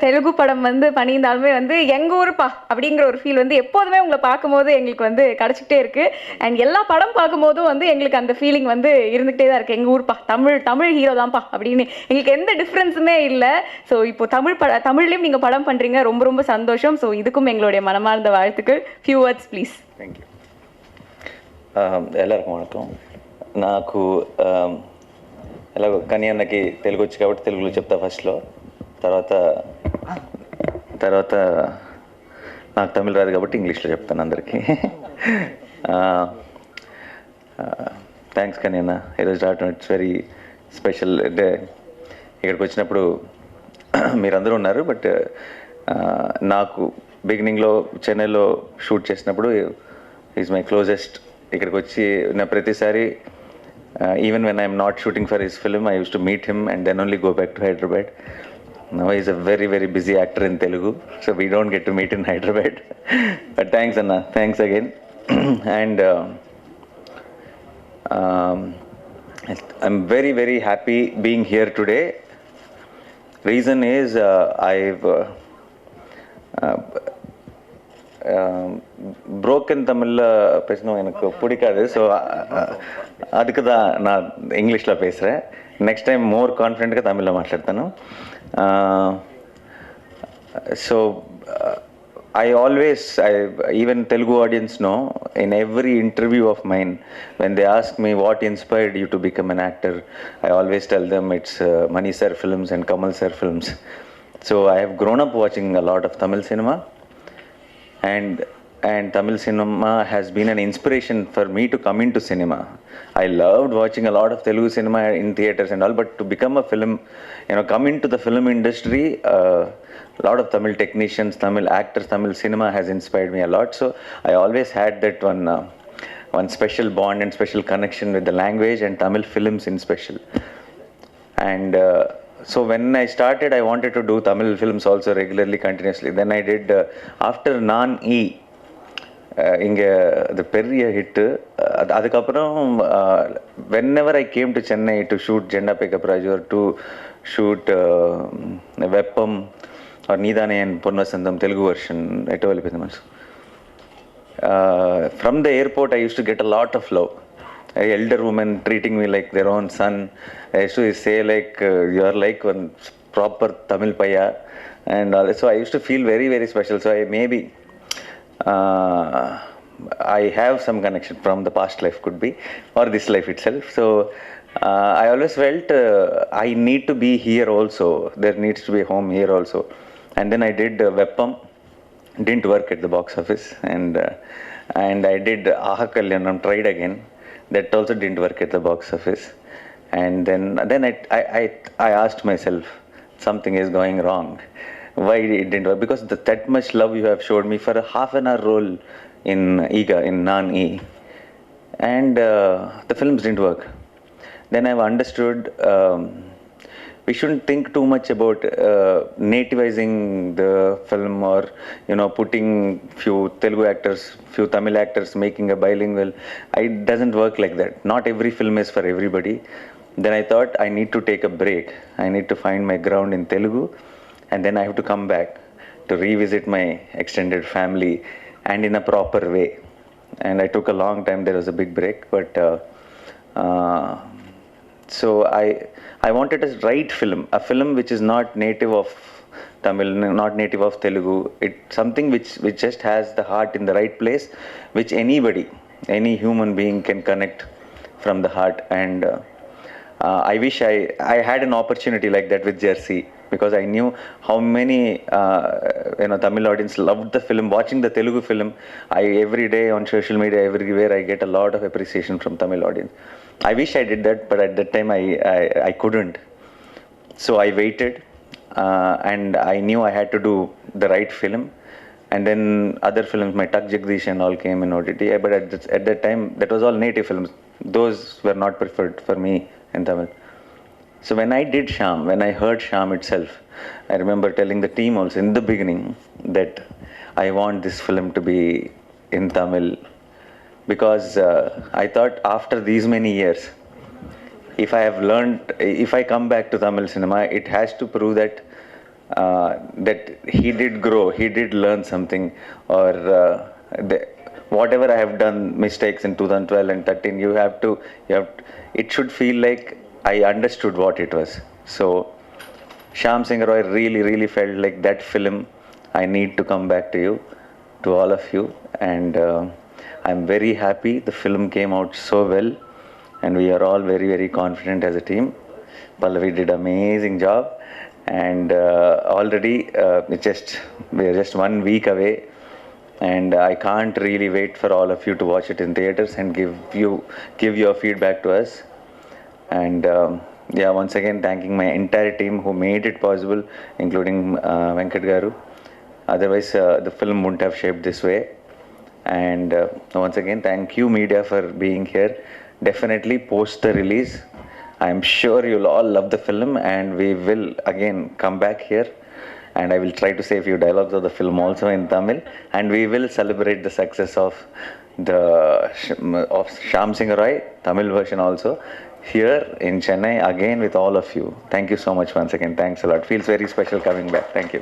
தெலுங்கு படம் வந்து பண்ணியிருந்தாலுமே வந்து எங்கள் ஊருப்பா அப்படிங்கிற ஒரு ஃபீல் வந்து எப்போதுமே உங்களை பார்க்கும்போது எங்களுக்கு வந்து கிடச்சிக்கிட்டே இருக்குது. அண்ட் எல்லா படம் பார்க்கும்போதும் வந்து எங்களுக்கு அந்த ஃபீலிங் வந்து இருந்துகிட்டே தான் இருக்குது. எங்கள் ஊர்ப்பா, தமிழ் ஹீரோ தான்ப்பா அப்படின்னு எங்களுக்கு எந்த டிஃப்ரென்ஸுமே இல்லை. ஸோ இப்போ தமிழ்லையும் நீங்கள் படம் பண்ணுறீங்க, ரொம்ப ரொம்ப சந்தோஷம். ஸோ இதுக்கும் எங்களுடைய மனமார்ந்த வாழ்த்துக்கள். Few words please. தேங்க்யூ. எல்லாருக்கும் வணக்கம். నాకు ఎలాగో కానీ అన్నకి తెలుగు వచ్చి కాబట్టి తెలుగులో చెప్తా ఫస్ట్లో. తర్వాత నాకు తమిళ రాదు కాబట్టి ఇంగ్లీష్లో చెప్తాను అందరికీ. థ్యాంక్స్ కానీ అన్న, ఈరోజు రావటం ఇట్స్ వెరీ స్పెషల్. అంటే ఇక్కడికి వచ్చినప్పుడు మీరందరూ ఉన్నారు, బట్ నాకు బిగినింగ్లో చెన్నైలో షూట్ చేసినప్పుడు ఈజ్ మై క్లోజెస్ట్. ఇక్కడికి వచ్చి నా ప్రతిసారి even when I'm not shooting for his film I use to meet him and then only go back to Hyderabad. Now he is a very, very busy actor in Telugu, so we don't get to meet in Hyderabad. But thanks, Anna. Thanks again. And I'm very, very happy being here today. Reason is I've broken Tamil பேசணும் எனக்கு பிடிக்காது. So அதுக்கு தான் நான் இங்கிலீஷில் பேசுகிறேன். Next time more కాన్ఫిడెంట్గా తమిళ్లో మాట్లాడతాను. So even Telugu audience know, in every interview of mine, when they ask me what inspired you to become an actor, I always tell them it's Mani sir films and Kamal sir films. So I have grown up watching a lot of Tamil cinema, and Tamil cinema has been an inspiration for me to come into cinema. I loved watching a lot of Telugu cinema in theaters and all, but to become a film, come into the film industry, a lot of Tamil technicians, Tamil actors, Tamil cinema has inspired me a lot. So I always had that one special bond and special connection with the language and Tamil films in special. And so when I started, I wanted to do Tamil films also regularly, continuously. Then I did, after Naan-E, இங்கே அது பெரிய hit. அதுக்கப்புறம் whenever I came to Chennai to shoot Jenda Pickup Raju or to shoot Veppam or Needane and Ponnasandam Telugu version, from the airport I used to get a lot of love. Elder women treating me like their own son. I used to say like, you are like one proper Tamil paya, and so I used to feel very, very special. So I have some connection from the past life, could be, or this life itself. So I always felt I need to be here also. There needs to be a home here also. And then I did Veppam. Didn't work at the box office. And I did Aha Kalyanam, tried again. That also didn't work at the box office. And then I asked myself, something is going wrong. Why it didn't work? Because that much love you have showed me for a half an hour role in Iga, in Naan-E, and the films didn't work. Then I've understood we shouldn't think too much about nativizing the film, or putting few Telugu actors, few Tamil actors, making a bilingual. It doesn't work like that. Not every film is for everybody. Then I thought I need to take a break. I need to find my ground in Telugu, and then I have to come back to revisit my extended family and in a proper way. And I took a long time. There was a big break, but so I wanted a right film, a film which is not native of Tamil, not native of Telugu. It's something which just has the heart in the right place, which any human being can connect from the heart. And I wish I had an opportunity like that with Jersey, because I knew how many Tamil audience loved the film. Watching the Telugu film, every day on social media, everywhere, I get a lot of appreciation from Tamil audience. I wish I did that, but at that time I couldn't. So I waited, and I knew I had to do the right film. And then other films, my Tak Jagdish and all came in OTT. But at that time, that was all native films. Those were not preferred for me in Tamil. So when I did Shyam, when I heard Shyam itself, I remember telling the team also in the beginning that I want this film to be in Tamil, because I thought after these many years, if I come back to Tamil cinema, it has to prove that that he did grow, he did learn something, or whatever I have done mistakes in 2012 and 13, it should feel like I understood what it was. So Shyam Singh Roy really felt like that film. I need to come back to you, to all of you, and I'm very happy the film came out so well, and we are all very confident as a team. Pallavi did amazing job, and already we are just 1 week away, and I can't really wait for all of you to watch it in theaters and give your feedback to us. And yeah, once again thanking my entire team who made it possible, including Venkat Garu. Otherwise the film wouldn't have shaped this way. And once again thank you media for being here. Definitely post the release, I'm sure you'll all love the film, and we will again come back here, and I will try to say a few dialogues of the film also in Tamil, and we will celebrate the success of Shyam Singh Roy Tamil version also here in Chennai again with all of you. Thank you so much once again. Thanks a lot. Feels very special coming back. Thank you.